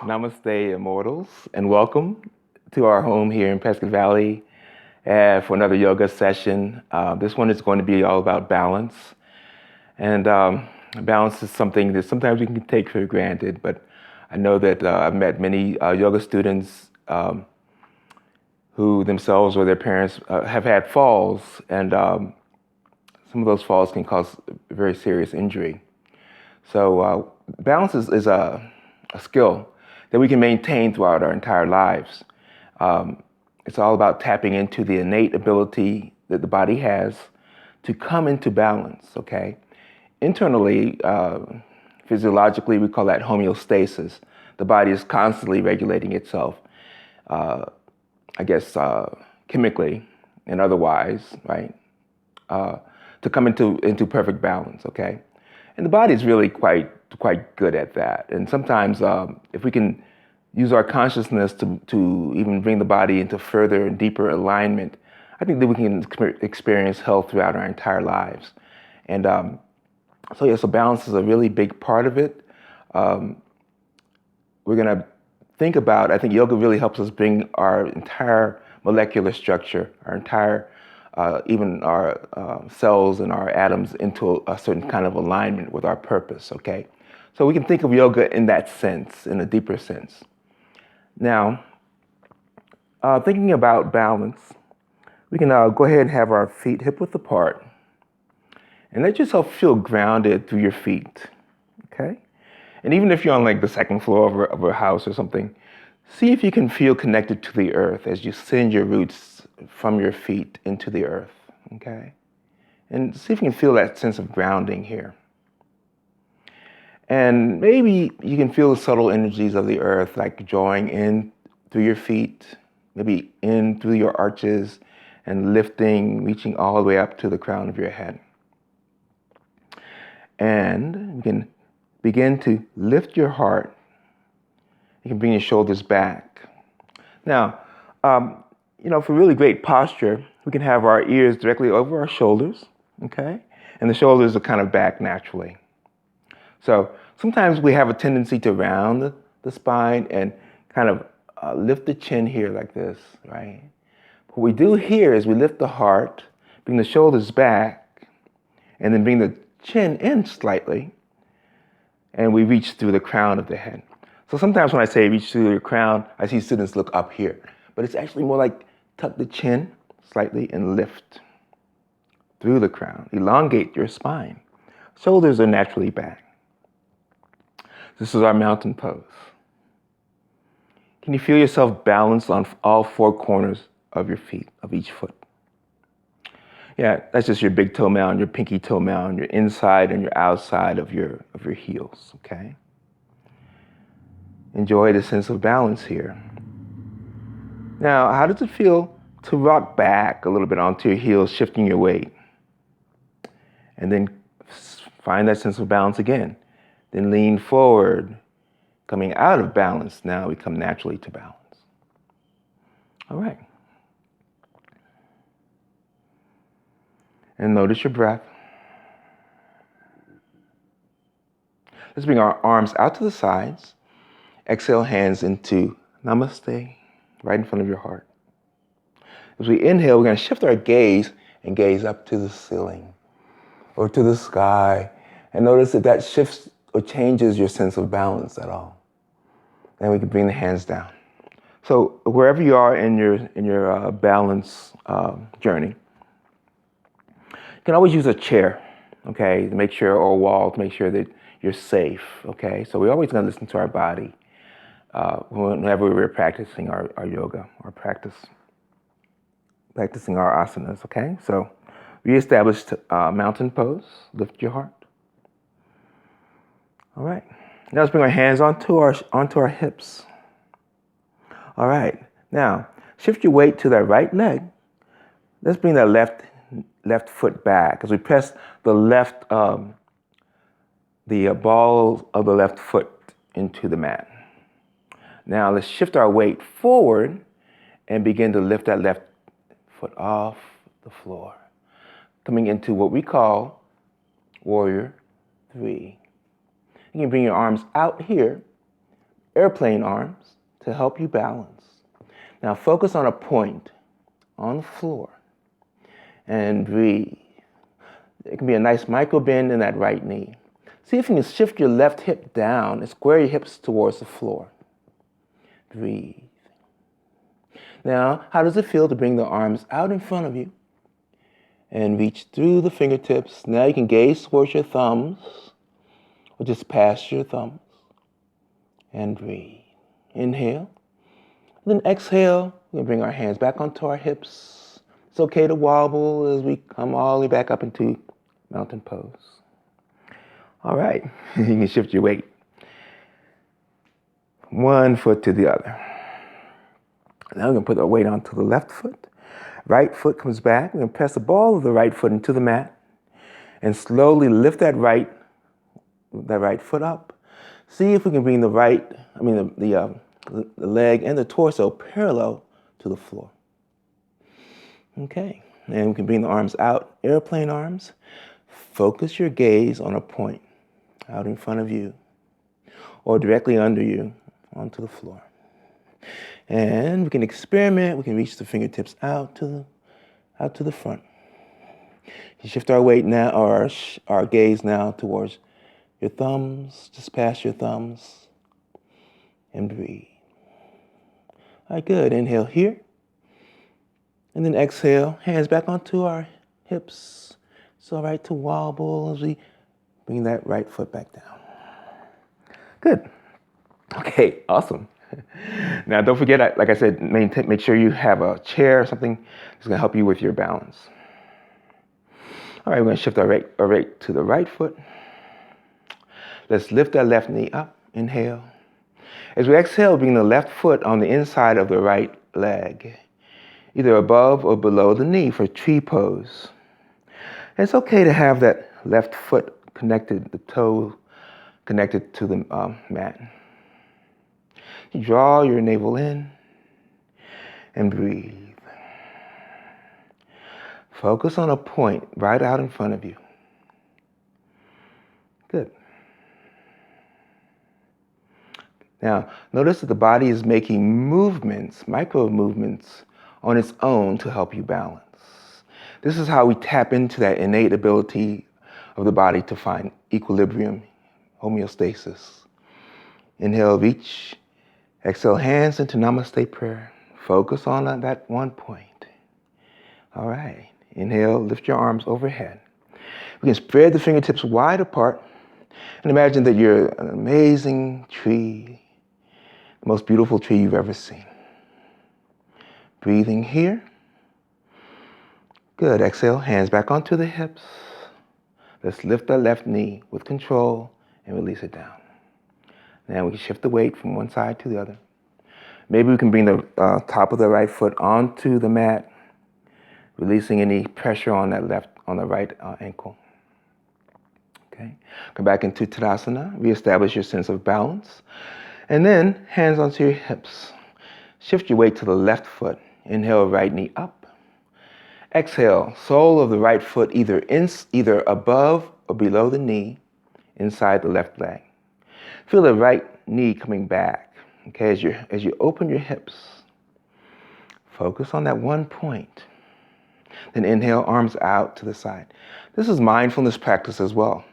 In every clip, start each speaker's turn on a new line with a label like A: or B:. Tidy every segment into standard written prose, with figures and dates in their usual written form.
A: Namaste, immortals, and welcome to our home here in Prescott Valley for another yoga session. This one is going to be all about balance. And balance is something that sometimes we can take for granted, but I know that I've met many yoga students who themselves or their parents have had falls, and some of those falls can cause very serious injury. So balance is a skill that we can maintain throughout our entire lives. It's all about tapping into the innate ability that the body has to come into balance, okay? Internally, physiologically, we call that homeostasis. The body is constantly regulating itself, chemically and otherwise, right? To come into perfect balance, okay? And the body is really quite good at that. And sometimes if we can use our consciousness to even bring the body into further and deeper alignment, I think that we can experience health throughout our entire lives. And so balance is a really big part of it. We're going to think about, I think yoga really helps us bring our entire molecular structure, our entire even our cells and our atoms into a certain kind of alignment with our purpose, okay? So we can think of yoga in that sense, in a deeper sense. Now, thinking about balance, we can go ahead and have our feet hip-width apart and let yourself feel grounded through your feet, okay? And even if you're on like the second floor of a house or something, see if you can feel connected to the earth as you send your roots from your feet into the earth, okay? And see if you can feel that sense of grounding here. And maybe you can feel the subtle energies of the earth, like drawing in through your feet, maybe in through your arches, and lifting, reaching all the way up to the crown of your head. And you can begin to lift your heart. You can bring your shoulders back. Now, for really great posture, we can have our ears directly over our shoulders, okay? And the shoulders are kind of back naturally. So sometimes we have a tendency to round the spine and kind of lift the chin here like this, right? What we do here is we lift the heart, bring the shoulders back, and then bring the chin in slightly, and we reach through the crown of the head. So sometimes when I say reach through your crown, I see students look up here, but it's actually more like tuck the chin slightly and lift through the crown. Elongate your spine. Shoulders are naturally back. This is our mountain pose. Can you feel yourself balanced on all four corners of your feet, of each foot? Yeah, that's just your big toe mound, your pinky toe mound, your inside and your outside of your heels, okay? Enjoy the sense of balance here. Now, how does it feel to rock back a little bit onto your heels, shifting your weight? And then find that sense of balance again. Then lean forward, coming out of balance. Now we come naturally to balance. All right. And notice your breath. Let's bring our arms out to the sides. Exhale, hands into Namaste, right in front of your heart. As we inhale, we're going to shift our gaze and gaze up to the ceiling or to the sky. And notice if that shifts or changes your sense of balance at all. Then we can bring the hands down. So wherever you are in your balance journey, you can always use a chair, okay, to make sure, or a wall to make sure that you're safe, okay? So we're always going to listen to our body whenever we're practicing our yoga or practicing our asanas, okay? So reestablish mountain pose, lift your heart. All right, now let's bring our hands onto our hips. All right, now shift your weight to that right leg. Let's bring that left foot back as we press the ball of the left foot into the mat. Now let's shift our weight forward and begin to lift that left foot off the floor, coming into what we call Warrior 3. You can bring your arms out here airplane arms to help you balance. Now focus on a point on the floor and breathe. It can be a nice micro bend in that right knee. See if you can shift your left hip down and square your hips towards the floor. Breathe. Now, how does it feel to bring the arms out in front of you and reach through the fingertips? Now you can gaze towards your thumbs or just past your thumbs and breathe. Inhale. Then exhale. We're going to bring our hands back onto our hips. It's okay to wobble as we come all the way back up into mountain pose. All right, you can shift your weight. One foot to the other. Now we're going to put our weight onto the left foot. Right foot comes back. We're going to press the ball of the right foot into the mat and slowly lift that right foot up. See if we can bring the leg and the torso parallel to the floor. Okay, and we can bring the arms out, airplane arms. Focus your gaze on a point out in front of you or directly under you onto the floor. And we can experiment. We can reach the fingertips out to the front. You shift our weight now, or our gaze now towards your thumbs, just past your thumbs, and breathe. All right, good. Inhale here. And then exhale, hands back onto our hips. It's all right to wobble as we bring that right foot back down. Good. Okay, awesome. Now, don't forget, like I said, make sure you have a chair or something that's going to help you with your balance. All right, we're going to shift our weight to the right foot. Let's lift that left knee up. Inhale. As we exhale, bring the left foot on the inside of the right leg, either above or below the knee for tree pose. And it's okay to have that left foot connected, the toe connected to the mat. You draw your navel in and breathe. Focus on a point right out in front of you. Good. Now, notice that the body is making movements, micro movements, on its own to help you balance. This is how we tap into that innate ability of the body to find equilibrium, homeostasis. Inhale, reach. Exhale, hands into Namaste prayer. Focus on that one point. All right. Inhale, lift your arms overhead. We can spread the fingertips wide apart and imagine that you're an amazing tree, the most beautiful tree you've ever seen. Breathing here. Good. Exhale, hands back onto the hips. Let's lift the left knee with control and release it down. Now we can shift the weight from one side to the other. Maybe we can bring the top of the right foot onto the mat, releasing any pressure on the right ankle. Okay. Come back into Tadasana. Reestablish your sense of balance. And then hands onto your hips. Shift your weight to the left foot. Inhale, right knee up. Exhale, sole of the right foot either above or below the knee, inside the left leg. Feel the right knee coming back. Okay, as you open your hips, focus on that one point. Then inhale, arms out to the side. This is mindfulness practice as well.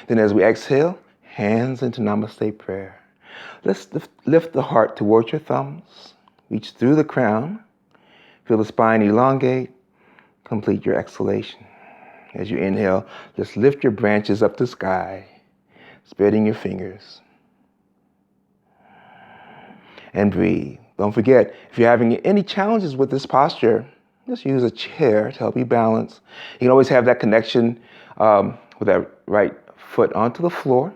A: Then as we exhale, hands into Namaste prayer. Let's lift the heart towards your thumbs. Reach through the crown. Feel the spine elongate. Complete your exhalation. As you inhale, just lift your branches up to the sky, spreading your fingers. And breathe. Don't forget, if you're having any challenges with this posture, just use a chair to help you balance. You can always have that connection with that right foot onto the floor.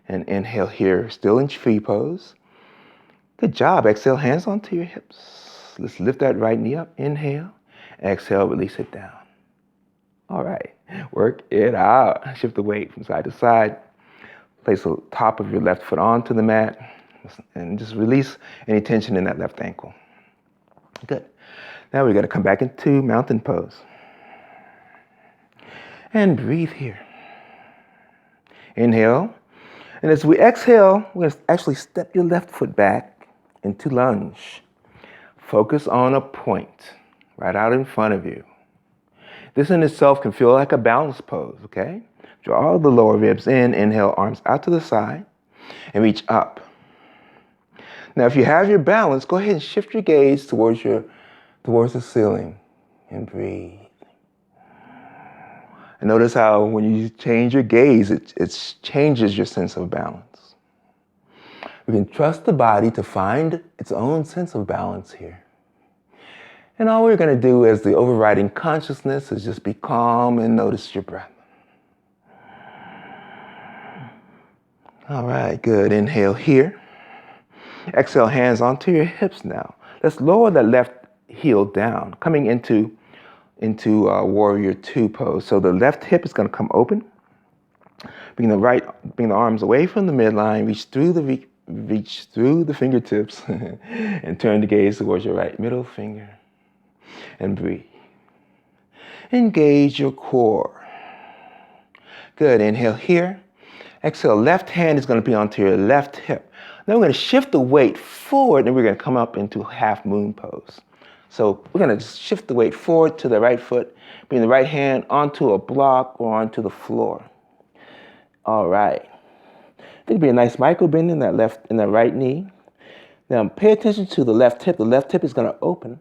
A: And inhale here, still in tree pose. Good job. Exhale, hands onto your hips. Let's lift that right knee up. Inhale. Exhale, release it down. All right. Work it out. Shift the weight from side to side. Place the top of your left foot onto the mat. And just release any tension in that left ankle. Good. Now we're going to come back into mountain pose. And breathe here. Inhale. And as we exhale, we're going to actually step your left foot back into lunge. Focus on a point right out in front of you. This in itself can feel like a balance pose, okay? Draw the lower ribs in, inhale, arms out to the side, and reach up. Now, if you have your balance, go ahead and shift your gaze towards the ceiling and breathe. And notice how when you change your gaze, it changes your sense of balance. We can trust the body to find its own sense of balance here. And all we're going to do as the overriding consciousness is just be calm and notice your breath. All right, good. Inhale here. Exhale, hands onto your hips now. Let's lower that left heel down, coming into warrior two pose. So the left hip is going to come open. Bring the arms away from the midline, reach through the fingertips and turn the gaze towards your right middle finger and breathe. Engage your core. Good. Inhale here. Exhale, left hand is going to be onto your left hip. Then we're going to shift the weight forward and we're going to come up into half moon pose. So we're going to shift the weight forward to the right foot, bring the right hand onto a block or onto the floor. All right. There'll be a nice micro bend in that right knee. Now pay attention to the left hip. The left hip is going to open.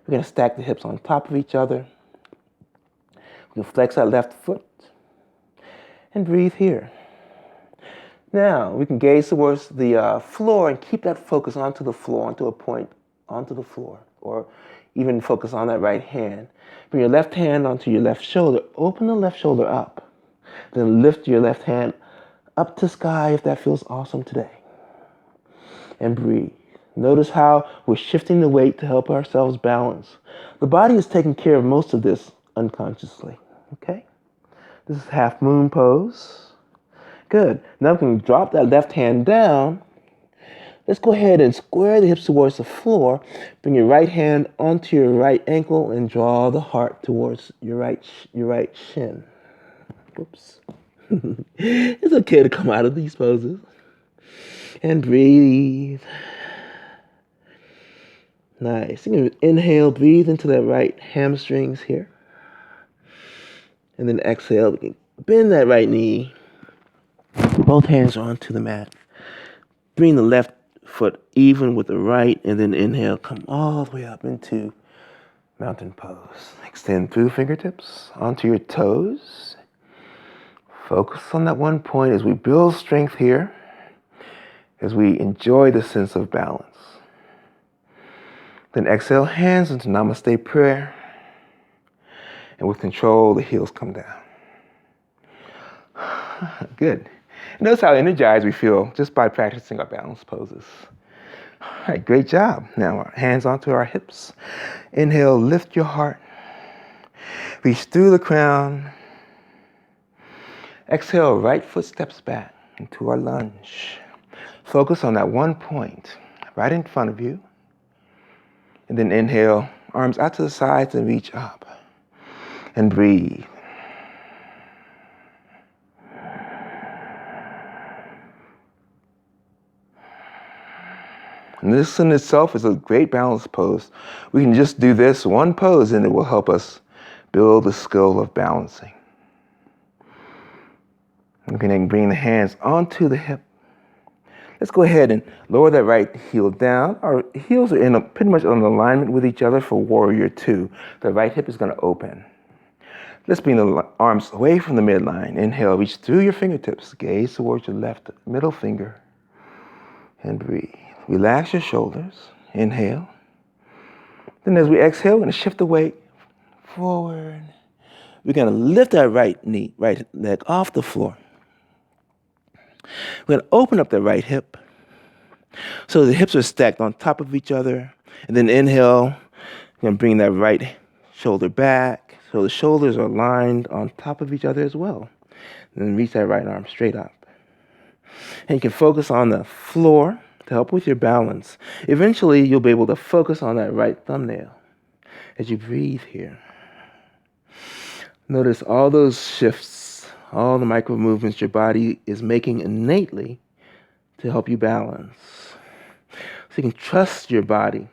A: We're going to stack the hips on top of each other. We can flex our left foot and breathe here. Now we can gaze towards the floor and keep that focus onto the floor, onto a point, onto the floor, or even focus on that right hand. Bring your left hand onto your left shoulder. Open the left shoulder up. Then lift your left hand up to sky if that feels awesome today. And breathe. Notice how we're shifting the weight to help ourselves balance. The body is taking care of most of this unconsciously. Okay? This is half moon pose. Good. Now we can drop that left hand down. Let's go ahead and square the hips towards the floor. Bring your right hand onto your right ankle and draw the heart towards your right shin. Whoops. It's okay to come out of these poses. And breathe. Nice. You can inhale, breathe into that right hamstrings here. And then exhale, we can bend that right knee. Both hands are onto the mat. Bring the left foot even with the right, and then inhale, come all the way up into mountain pose. Extend through fingertips onto your toes. Focus on that one point as we build strength here, as we enjoy the sense of balance. Then exhale, hands into Namaste prayer. And with control, the heels come down. Good. Notice how energized we feel just by practicing our balance poses. All right, great job. Now, our hands onto our hips. Inhale, lift your heart. Reach through the crown. Exhale, right foot steps back into our lunge. Focus on that one point right in front of you. And then inhale, arms out to the sides and reach up. And breathe. And this in itself is a great balance pose. We can just do this one pose and it will help us build the skill of balancing. We can then bring the hands onto the hip. Let's go ahead and lower that right heel down. Our heels are pretty much in alignment with each other for warrior two. The right hip is going to open. Let's bring the arms away from the midline. Inhale, reach through your fingertips. Gaze towards your left middle finger. And breathe. Relax your shoulders. Inhale. Then as we exhale, we're going to shift the weight forward. We're going to lift that right leg off the floor. We're going to open up the right hip. So the hips are stacked on top of each other. And then inhale, we're going to bring that right shoulder back. So the shoulders are lined on top of each other as well. And then reach that right arm straight up. And you can focus on the floor to help with your balance. Eventually, you'll be able to focus on that right thumbnail as you breathe here. Notice all those shifts, all the micro movements your body is making innately to help you balance. So you can trust your body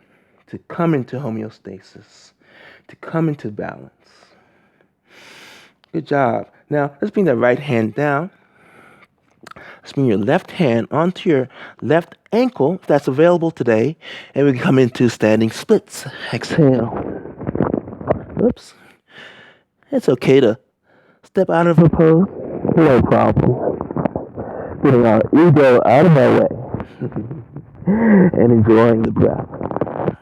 A: to come into homeostasis, to come into balance. Good job. Now, let's bring that right hand down. Let's bring your left hand onto your left ankle, if that's available today, and we come into standing splits. Exhale. Oops. It's okay to step out of a pose. No problem. Getting our ego out of our way and enjoying the breath.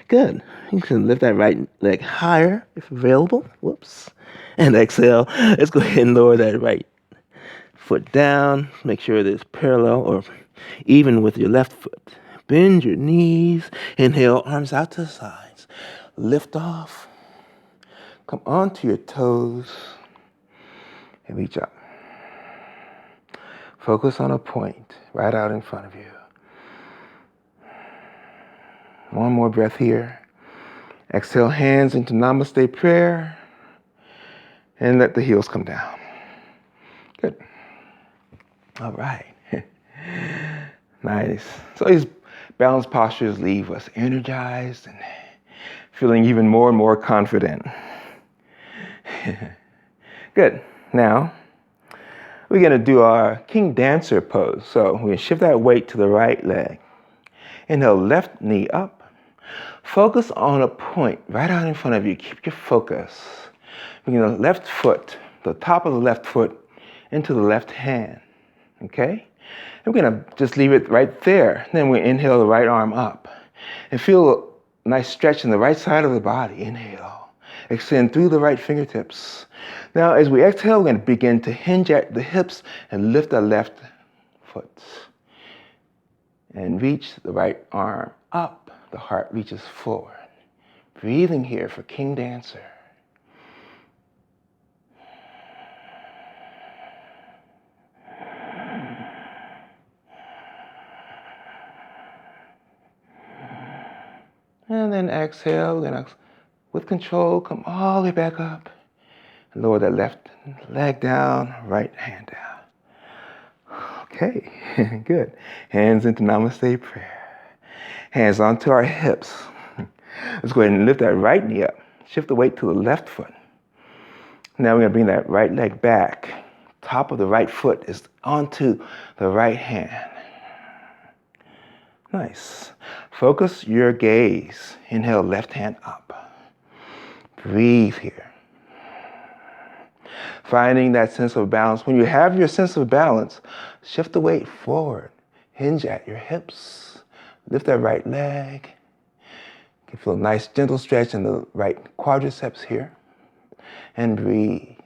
A: Good. You can lift that right leg higher if available. Whoops. And exhale. Let's go ahead and lower that right foot down. Make sure it is parallel or even with your left foot. Bend your knees. Inhale, arms out to the sides. Lift off. Come onto your toes and reach up. Focus on a point right out in front of you. One more breath here. Exhale, hands into Namaste prayer. And let the heels come down. Good. All right. Nice. So these balanced postures leave us energized and feeling even more and more confident. Good. Now, we're going to do our King Dancer pose. So we're going to shift that weight to the right leg. Inhale, left knee up. Focus on a point right out in front of you. Keep your focus. Bring the left foot, the top of the left foot, into the left hand. Okay? And we're going to just leave it right there. Then we inhale the right arm up. And feel a nice stretch in the right side of the body. Inhale. Extend through the right fingertips. Now, as we exhale, we're going to begin to hinge at the hips and lift the left foot. And reach the right arm up. The heart reaches forward. Breathing here for King Dancer. And then exhale, we're going to, with control, come all the way back up. Lower that left leg down, right hand down. Okay, good. Hands into Namaste prayer. Hands onto our hips. Let's go ahead and lift that right knee up. Shift the weight to the left foot. Now we're going to bring that right leg back. Top of the right foot is onto the right hand. Nice. Focus your gaze. Inhale, left hand up. Breathe here. Finding that sense of balance. When you have your sense of balance, shift the weight forward. Hinge at your hips. Lift that right leg. You can feel a nice gentle stretch in the right quadriceps here. And breathe.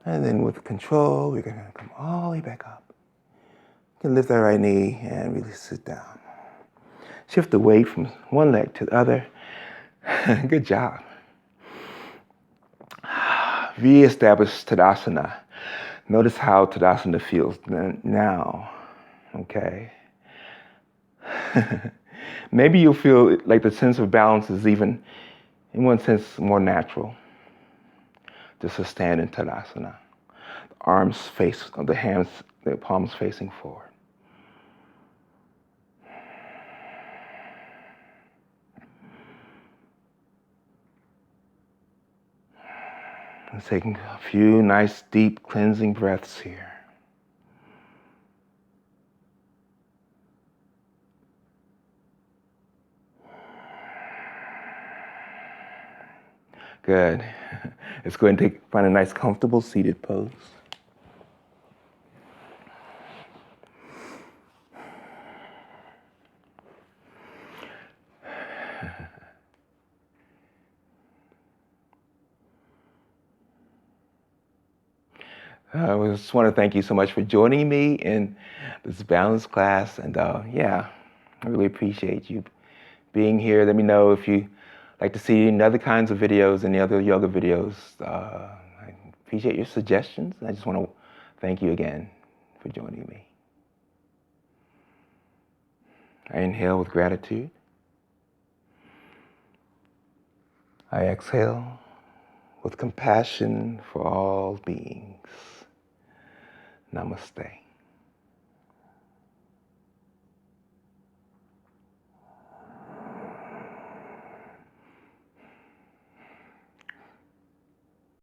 A: And then with control, we're going to come all the way back up. You can lift that right knee and really sit down. Shift the weight from one leg to the other. Good job. Reestablish Tadasana. Notice how Tadasana feels now. Okay. Maybe you'll feel like the sense of balance is even, in one sense, more natural. Just to stand in Tadasana. The arms face, the hands, the palms facing forward. And taking a few nice, deep, cleansing breaths here. Good. Let's go ahead and find a nice, comfortable seated pose. I just want to thank you so much for joining me in this balance class. And I really appreciate you being here. Let me know if you like to see any other kinds of videos, any other yoga videos. I appreciate your suggestions. I just want to thank you again for joining me. I inhale with gratitude. I exhale with compassion for all beings. Namaste.